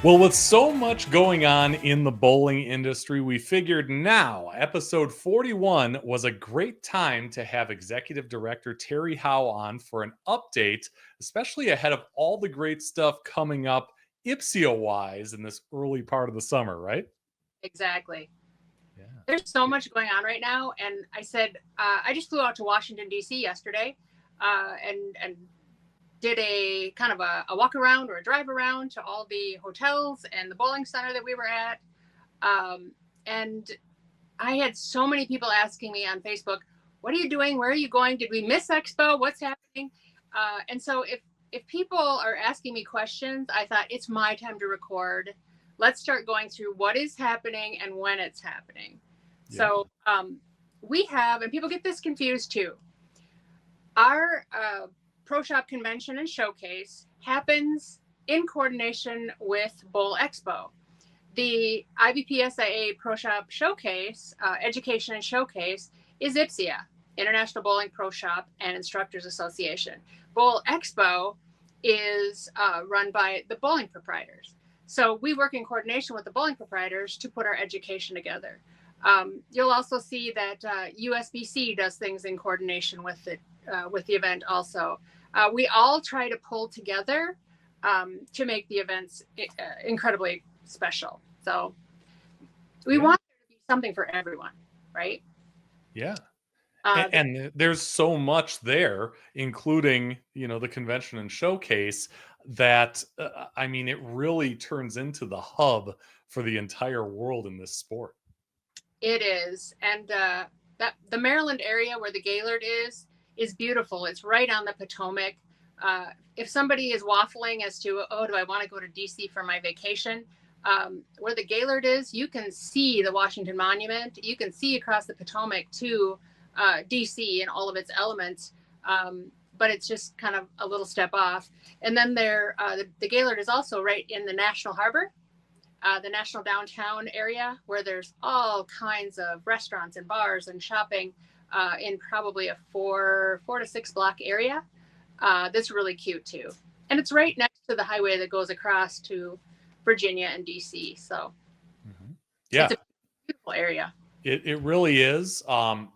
Well, with so much going on in the bowling industry, we figured now, episode 41, was a great time to have Executive Director Terry Howe on for an update, especially ahead of all the great stuff coming up Ipsio wise in this early part of the summer, right? Exactly. Yeah. There's so much going on right now, and I said I just flew out to Washington D.C. yesterday, and did a kind of a walk around or a drive around to all the hotels and the bowling center that we were at, um, and I had so many people asking me on Facebook, "What are you doing? Where are you going? Did we miss Expo? What's happening?" And so if people are asking me questions, I thought it's my time to record. Let's start going through what is happening and when it's happening. Yeah. So we have, and people get this confused too. Our Pro Shop Convention and Showcase happens in coordination with Bowl Expo. The IBPSIA Pro Shop Showcase, Education and Showcase, is IPSIA, International Bowling Pro Shop and Instructors Association. Bowl Expo is run by the bowling proprietors. So we work in coordination with the bowling proprietors to put our education together. You'll also see that USBC does things in coordination with the event also. We all try to pull together to make the events incredibly special. So we want there to be something for everyone, right? Yeah. And there's so much there, including, the convention and showcase that, I mean, it really turns into the hub for the entire world in this sport. It is. And that the Maryland area where the Gaylord is beautiful. It's right on the Potomac. If somebody is waffling as to, oh, do I want to go to DC for my vacation? Where the Gaylord is, you can see the Washington Monument. You can see across the Potomac to DC and all of its elements. But it's just kind of a little step off. And then the Gaylord is also right in the National Harbor, the National Downtown area, where there's all kinds of restaurants and bars and shopping in probably a four to 6 block area. That's really cute too. And it's right next to the highway that goes across to Virginia and DC. So yeah, it's a beautiful area. it really is.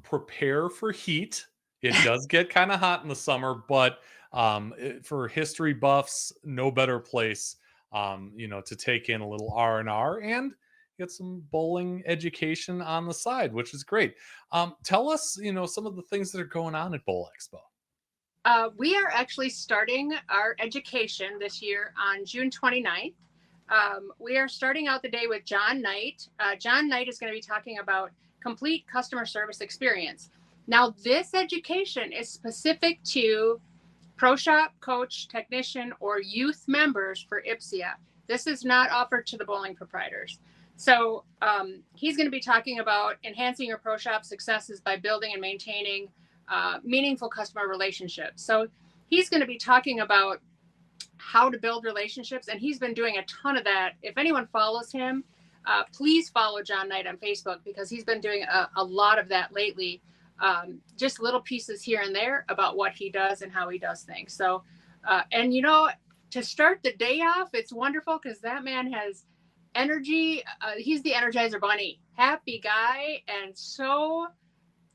Prepare for heat. It does get kind of hot in the summer, but for history buffs, no better place, to take in a little R&R and get some bowling education on the side, which is great. Tell us, some of the things that are going on at Bowl Expo. We are actually starting our education this year on June 29th. We are starting out the day with John Knight. John Knight is going to be talking about complete customer service experience. Now, this education is specific to Pro Shop, coach, technician, or youth members for IPSIA. This is not offered to the bowling proprietors. So he's going to be talking about enhancing your Pro Shop successes by building and maintaining meaningful customer relationships. So he's going to be talking about how to build relationships, and he's been doing a ton of that. If anyone follows him, please follow John Knight on Facebook, because he's been doing a lot of that lately. Just little pieces here and there about what he does and how he does things. So, and to start the day off, it's wonderful because that man has energy. He's the Energizer Bunny, happy guy, and so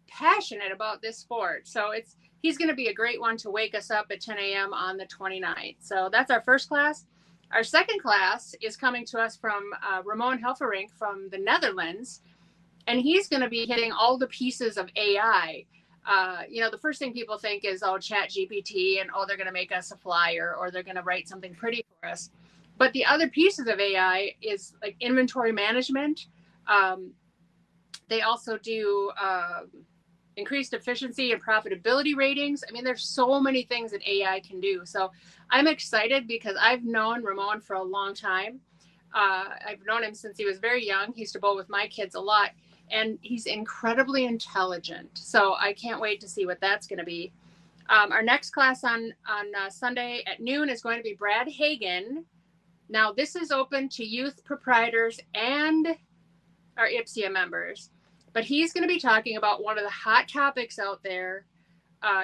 passionate about this sport. So he's going to be a great one to wake us up at 10 a.m. on the 29th. So that's our first class. Our second class is coming to us from Ramon Helferink from the Netherlands, and he's going to be hitting all the pieces of AI. The first thing people think is, oh, Chat GPT, and they're going to make us a flyer, or they're going to write something pretty for us. But the other pieces of AI is like inventory management. They also do increased efficiency and profitability ratings. I mean, there's so many things that AI can do. So I'm excited because I've known Ramon for a long time. I've known him since he was very young. He used to bowl with my kids a lot, and he's incredibly intelligent. So I can't wait to see what that's going to be. Our next class on Sunday at noon is going to be Brad Hagen. Now, this is open to youth proprietors and our IPSIA members. But he's going to be talking about one of the hot topics out there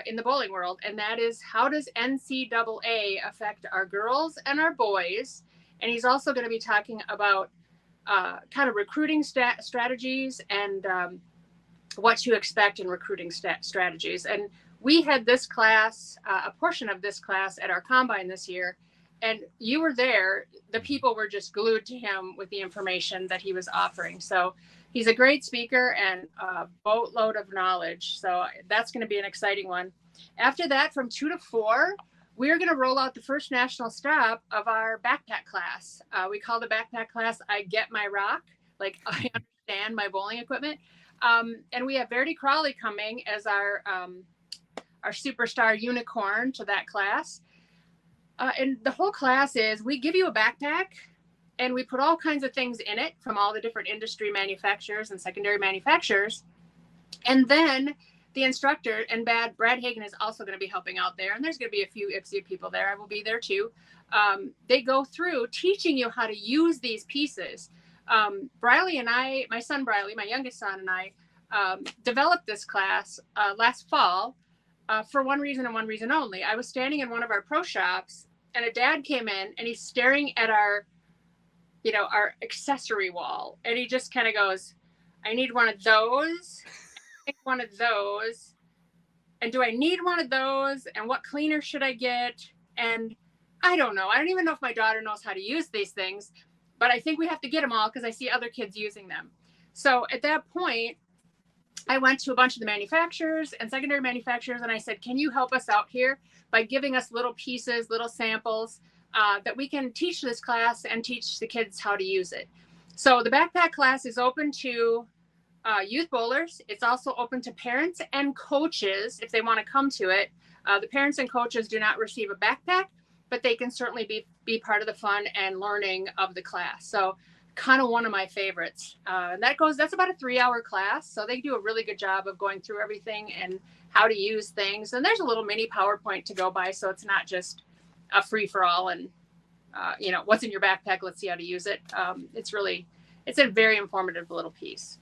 in the bowling world, and that is, how does NCAA affect our girls and our boys, And he's also going to be talking about kind of recruiting strategies and what to expect in recruiting strategies. And we had this class, a portion of this class at our combine this year, and you were there. The people were just glued to him with the information that he was offering. So he's a great speaker and a boatload of knowledge. So that's going to be an exciting one. After that, from 2 to 4, we're going to roll out the first national stop of our backpack class. We call the backpack class I Get My Rock, like I understand my bowling equipment. And we have Verity Crawley coming as our superstar unicorn to that class. And the whole class is, we give you a backpack and we put all kinds of things in it from all the different industry manufacturers and secondary manufacturers. And then the instructor, and Brad Hagen is also going to be helping out there. And there's going to be a few IPSC people there. I will be there too. They go through teaching you how to use these pieces. Briley and I, my son Briley, my youngest son, and I developed this class last fall for one reason and one reason only. I was standing in one of our pro shops and a dad came in and he's staring at our accessory wall. And he just kind of goes, I need one of those. I need one of those. And do I need one of those? And what cleaner should I get? And I don't know. I don't even know if my daughter knows how to use these things, but I think we have to get them all because I see other kids using them. So at that point, I went to a bunch of the manufacturers and secondary manufacturers, and I said, can you help us out here by giving us little pieces, little samples that we can teach this class and teach the kids how to use it. So the backpack class is open to youth bowlers. It's also open to parents and coaches if they want to come to it. The parents and coaches do not receive a backpack, but they can certainly be part of the fun and learning of the class. So kind of one of my favorites. That's about a 3-hour class. So they do a really good job of going through everything and how to use things. And there's a little mini PowerPoint to go by. So it's not just a free for all and, what's in your backpack, let's see how to use it. It's a very informative little piece.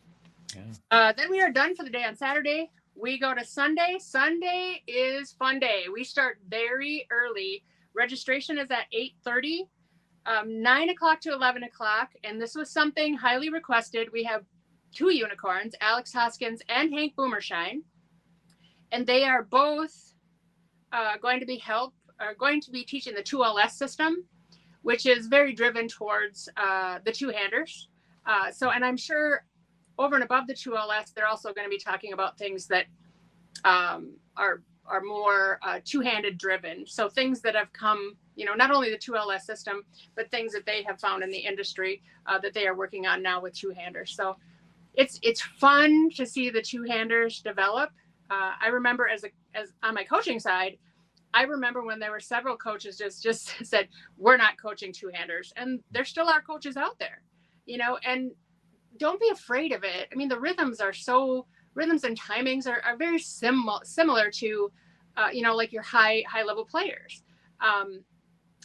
Yeah. Then we are done for the day on Saturday. We go to Sunday. Sunday is fun day. We start very early. Registration is at 8:30. 9 o'clock to 11 o'clock. And this was something highly requested. We have 2 unicorns, Alex Hoskins and Hank Boomershine. And they are both going to be teaching the 2LS system, which is very driven towards the two-handers. And I'm sure over and above the 2LS, they're also going to be talking about things that are more two-handed driven. So things that have come, not only the 2LS system, but things that they have found in the industry that they are working on now with two-handers. So it's fun to see the two-handers develop. I remember as on my coaching side, I remember when there were several coaches just said, we're not coaching two-handers. And there still are coaches out there, and don't be afraid of it. I mean, the rhythms and timings are very similar to, like your high level players.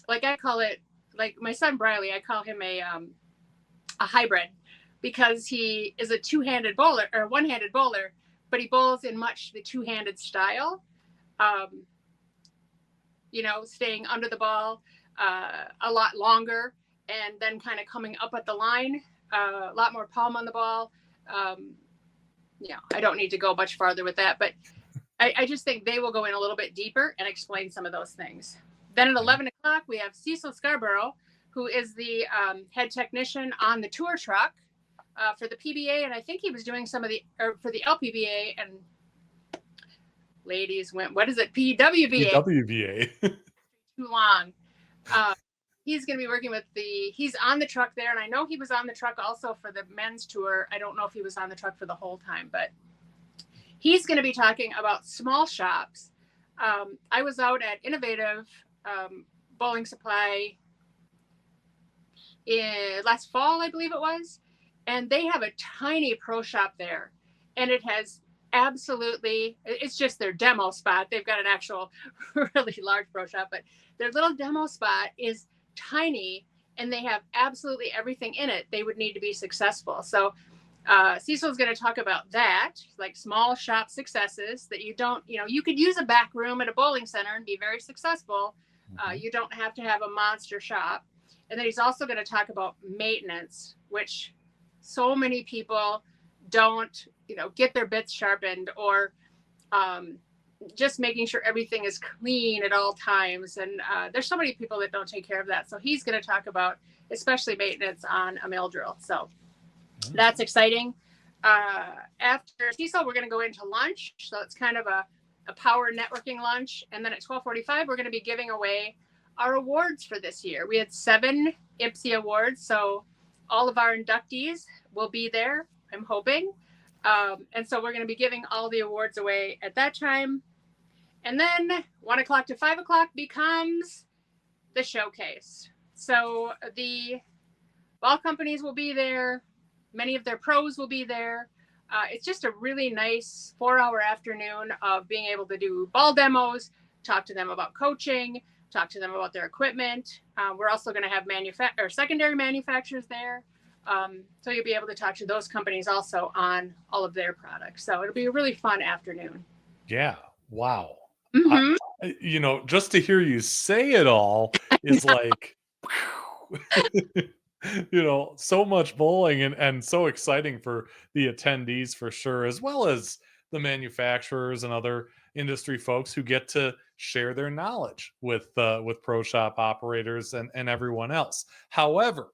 Like I call it, like my son Briley, I call him a hybrid because he is a two-handed bowler or one-handed bowler, but he bowls in much the two-handed style. Staying under the ball a lot longer and then kind of coming up at the line, a lot more palm on the ball. I don't need to go much farther with that, but I just think they will go in a little bit deeper and explain some of those things. Then at 11 o'clock, we have Cecil Scarborough, who is the head technician on the tour truck for the PBA. And I think he was doing for the LPBA, and ladies went, what is it? PWBA. PWBA. Too long. He's going to be working he's on the truck there. And I know he was on the truck also for the men's tour. I don't know if he was on the truck for the whole time, but he's going to be talking about small shops. I was out at Innovative Bowling Supply last fall, I believe it was. And they have a tiny pro shop there. And it has it's just their demo spot. They've got an actual really large pro shop, but their little demo spot is tiny and they have absolutely everything in it they would need to be successful. So Cecil's going to talk about that, like small shop successes that you could use a back room at a bowling center and be very successful. You don't have to have a monster shop. And then he's also going to talk about maintenance, which so many people don't, get their bits sharpened, or just making sure everything is clean at all times. And there's so many people that don't take care of that. So he's going to talk about especially maintenance on a mill drill. So that's exciting. After CISO, we're going to go into lunch. So it's kind of a power networking lunch. And then at 12:45, we're going to be giving away our awards for this year. We had 7 IPSI awards. So all of our inductees will be there, I'm hoping. And so we're going to be giving all the awards away at that time. And then 1 o'clock to 5 o'clock becomes the showcase. So the ball companies will be there. Many of their pros will be there. It's just a really nice 4-hour afternoon of being able to do ball demos, talk to them about coaching, talk to them about their equipment. We're also going to have secondary manufacturers there. So you'll be able to talk to those companies also on all of their products. So it'll be a really fun afternoon. Yeah. Wow. Mm-hmm. Just to hear you say it all is like, so much bowling and so exciting for the attendees for sure, as well as the manufacturers and other industry folks who get to share their knowledge with pro shop operators and everyone else. However,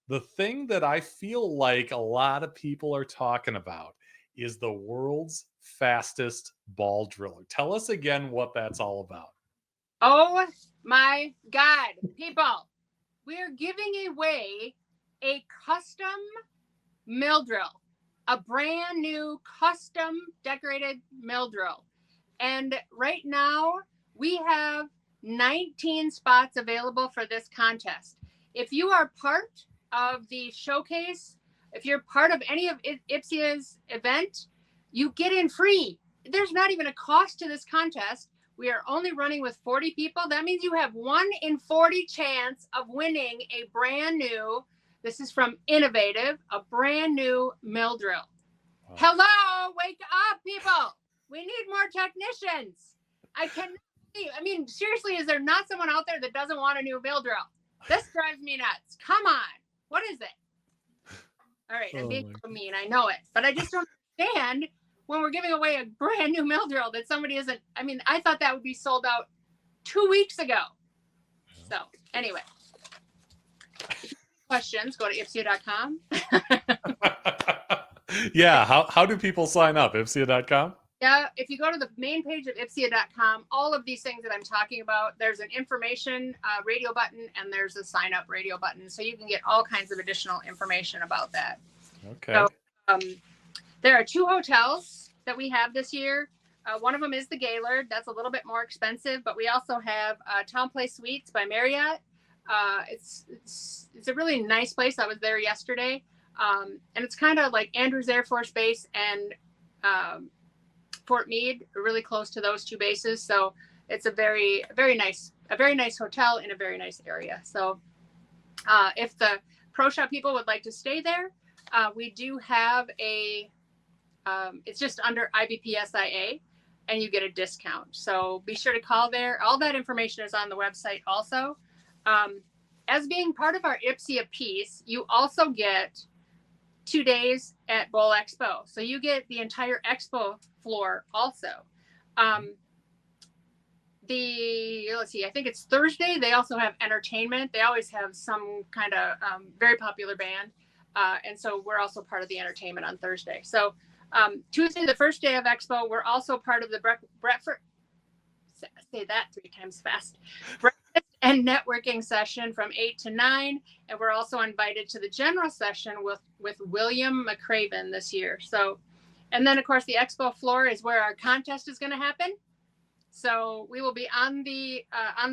the thing that I feel like a lot of people are talking about is the world's fastest ball driller. Tell us again what that's all about. Oh my God, people, we're giving away a custom mill drill, a brand new custom decorated mill drill. And right now we have 19 spots available for this contest. If you are part of the showcase, if you're part of any of IPSIA's event, you get in free. There's not even a cost to this contest. We are only running with 40 people. That means you have 1 in 40 chance of winning a brand new, this is from Innovative, a brand new mill drill. Wow. Hello, wake up, people. We need more technicians. I cannot believe, seriously, is there not someone out there that doesn't want a new mill drill? This drives me nuts. Come on. What is it? All right, I'm being so mean. I know it. But I just don't understand when we're giving away a brand new mill drill that somebody isn't. I thought that would be sold out 2 weeks ago. So anyway, questions, go to ipsia.com. Yeah, how do people sign up? ipsia.com? Yeah, if you go to the main page of ipsia.com, all of these things that I'm talking about, there's an information radio button and there's a sign up radio button. So you can get all kinds of additional information about that. Okay. So there are 2 hotels that we have this year. One of them is the Gaylord. That's a little bit more expensive, but we also have Town Place Suites by Marriott. It's a really nice place. I was there yesterday. And it's kind of like Andrews Air Force Base and Fort Meade, really close to those 2 bases. So it's a very nice hotel in a very nice area. So if the pro shop people would like to stay there, we do have it's just under IBPSIA and you get a discount. So be sure to call there. All that information is on the website also. As being part of our IPSIA piece, you also get 2 days at Bowl Expo. So you get the entire expo floor also. Let's see, I think it's Thursday. They also have entertainment. They always have some kind of very popular band. And so we're also part of the entertainment on Thursday. So Tuesday, the first day of expo, we're also part of the breakfast. Say that 3 times fast. Breakfast and networking session from 8 to 9. And we're also invited to the general session with William McCraven this year. So, and then of course the expo floor is where our contest is going to happen. So we will be on the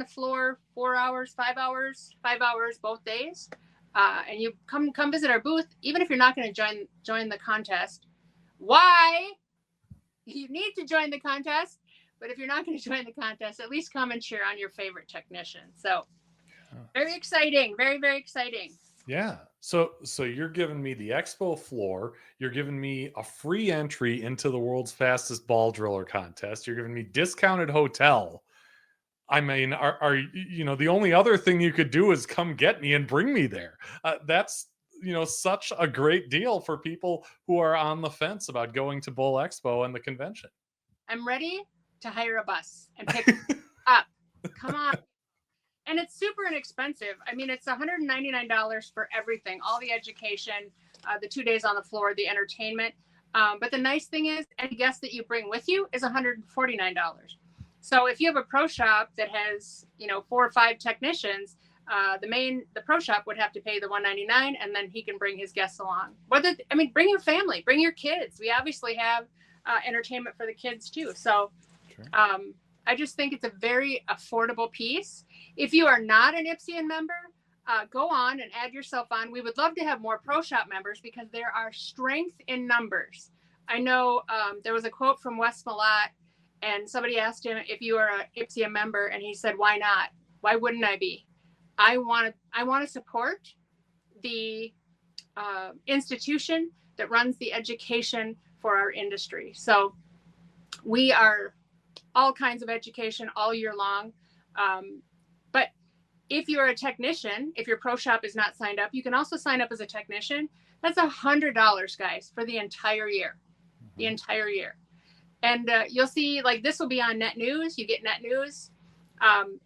floor 4 hours, 5 hours, 5 hours both days. And you come visit our booth, even if you're not going to join the contest. Why? You need to join the contest. But if you're not going to join the contest, at least come and cheer on your favorite technician. So very exciting. Very, very exciting. Yeah. So you're giving me the expo floor. You're giving me a free entry into the world's fastest ball driller contest. You're giving me discounted hotel. I mean, the only other thing you could do is come get me and bring me there. That's such a great deal for people who are on the fence about going to Bowl Expo and the convention. I'm ready to hire a bus and pick up. Come on. And it's super inexpensive. I mean, it's $199 for everything, all the education, the 2 days on the floor, the entertainment. But the nice thing is, any guest that you bring with you is $149. So if you have a pro shop that has, 4 or 5 technicians, the pro shop would have to pay the $199, and then he can bring his guests along. Bring your family, bring your kids. We obviously have entertainment for the kids too. So Sure. I just think it's a very affordable piece. If you are not an Ipsy member, go on and add yourself on. We would love to have more pro shop members because there are strength in numbers. I know there was a quote from Wes Malott, and somebody asked him if you are an Ipsy member, and he said, "Why not? Why wouldn't I be? I want to support the institution that runs the education for our industry." So we are all kinds of education all year long. But if you're a technician, if your pro shop is not signed up, you can also sign up as a technician. That's $100, guys, for the entire year. Mm-hmm. The entire year. And you'll see, like, this will be on Net News. You get Net News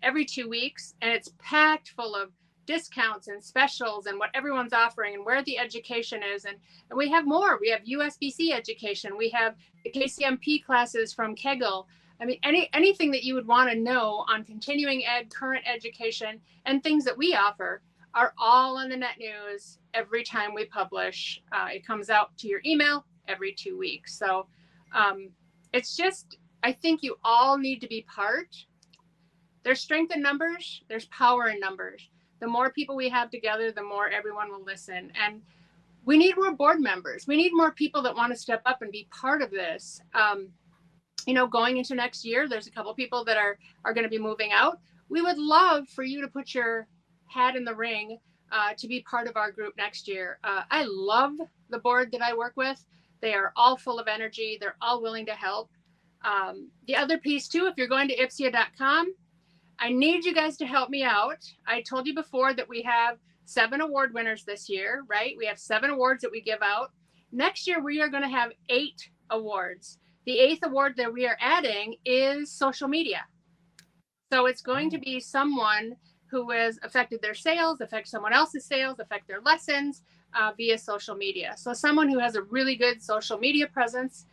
every 2 weeks, and it's packed full of discounts and specials and what everyone's offering and where the education is. And we have more. We have USBC education. We have the KCMP classes from Kegel. I mean, anything that you would want to know on continuing ed, current education, and things that we offer are all on the Net News every time we publish. It comes out to your email every 2 weeks. So it's just, I think you all need to be part. There's strength in numbers. There's power in numbers. The more people we have together, the more everyone will listen. And we need more board members. We need more people that want to step up and be part of this. Going into next year, there's a couple people that are going to be moving out. We would love for you to put your hat in the ring to be part of our group next year. I love the board that I work with. They are all full of energy. They're all willing to help. The other piece too, if you're going to ipsia.com, I need you guys to help me out. I told you before that we have 7 award winners this year, right? We have 7 awards that we give out. Next year, we are going to have 8 awards. The 8th award that we are adding is social media. So it's going to be someone who has affected their sales, affect someone else's sales, affect their lessons via social media. So someone who has a really good social media presence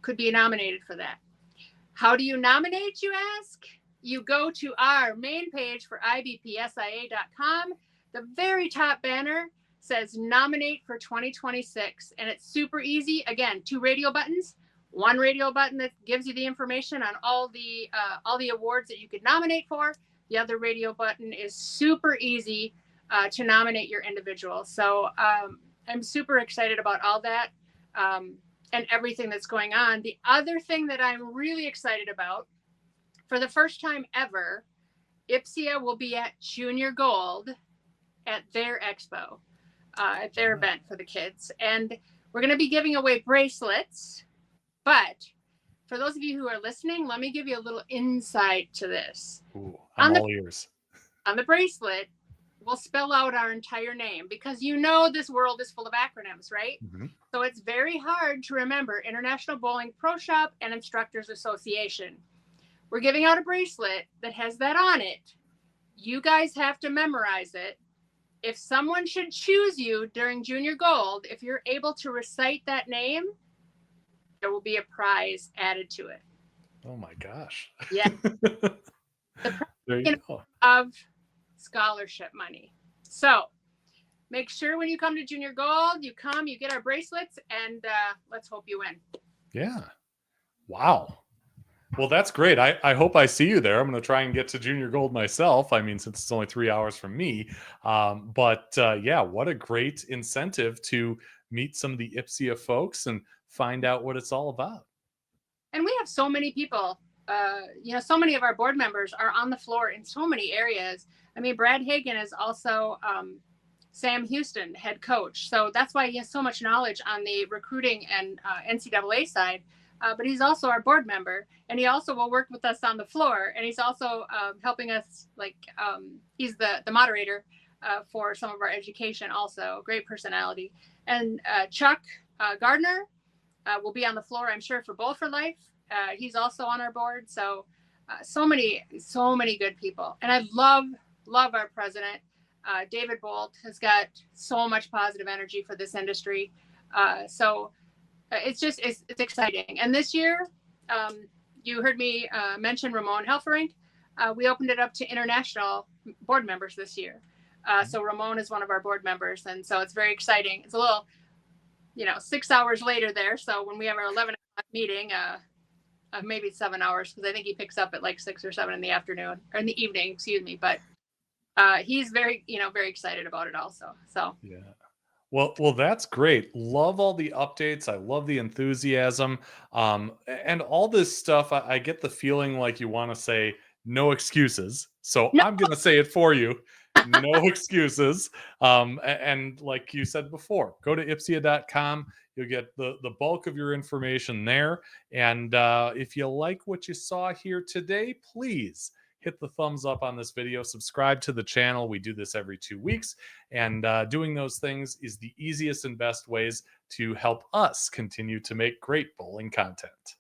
could be nominated for that. How do you nominate, you ask? You go to our main page for ibpsia.com. The very top banner says nominate for 2026, and it's super easy. Again, 2 radio buttons. 1 radio button that gives you the information on all the awards that you could nominate for. The other radio button is super easy to nominate your individual. So I'm super excited about all that and everything that's going on. The other thing that I'm really excited about, for the first time ever, Ipsia will be at Junior Gold at their expo, at their event for the kids. And we're going to be giving away bracelets. But for those of you who are listening, let me give you a little insight to this. Ooh, I'm all ears. On the bracelet, we'll spell out our entire name because this world is full of acronyms, right? Mm-hmm. So it's very hard to remember International Bowling Pro Shop and Instructors Association. We're giving out a bracelet that has that on it. You guys have to memorize it. If someone should choose you during Junior Gold, if you're able to recite that name, there will be a prize added to it. Oh my gosh. Yeah. There you go. Of scholarship money. So make sure when you come to Junior Gold, you get our bracelets, and let's hope you win. Yeah. Wow. Well, that's great. I hope I see you there. I'm going to try and get to Junior Gold myself. I mean, since it's only 3 hours from me. But what a great incentive to meet some of the Ipsia folks and find out what it's all about. And we have so many people, so many of our board members are on the floor in so many areas. I mean, Brad Hagan is also Sam Houston, head coach. So that's why he has so much knowledge on the recruiting and NCAA side. but he's also our board member, and he also will work with us on the floor, and he's also helping us, like he's the moderator for some of our education also. Great personality. And Chuck Gardner will be on the floor, I'm sure, for Bowl for Life. He's also on our board. So so many good people. And I love our president. David Bolt has got so much positive energy for this industry. So it's exciting. And this year, you heard me mention Ramon Helferink. We opened it up to international board members this year. So Ramon is one of our board members, and so it's very exciting. It's a little, 6 hours later there. So when we have our 11 o'clock meeting, maybe 7 hours, because I think he picks up at like 6 or 7 in the afternoon, or in the evening, excuse me. But he's very excited about it also. So Yeah. Well, that's great. Love all the updates. I love the enthusiasm, and all this stuff. I get the feeling like you want to say no excuses, so no, I'm going to say it for you. No excuses. And like you said before, go to ipsia.com. You'll get the bulk of your information there. And if you like what you saw here today, please hit the thumbs up on this video, subscribe to the channel. We do this every 2 weeks, and doing those things is the easiest and best ways to help us continue to make great bowling content.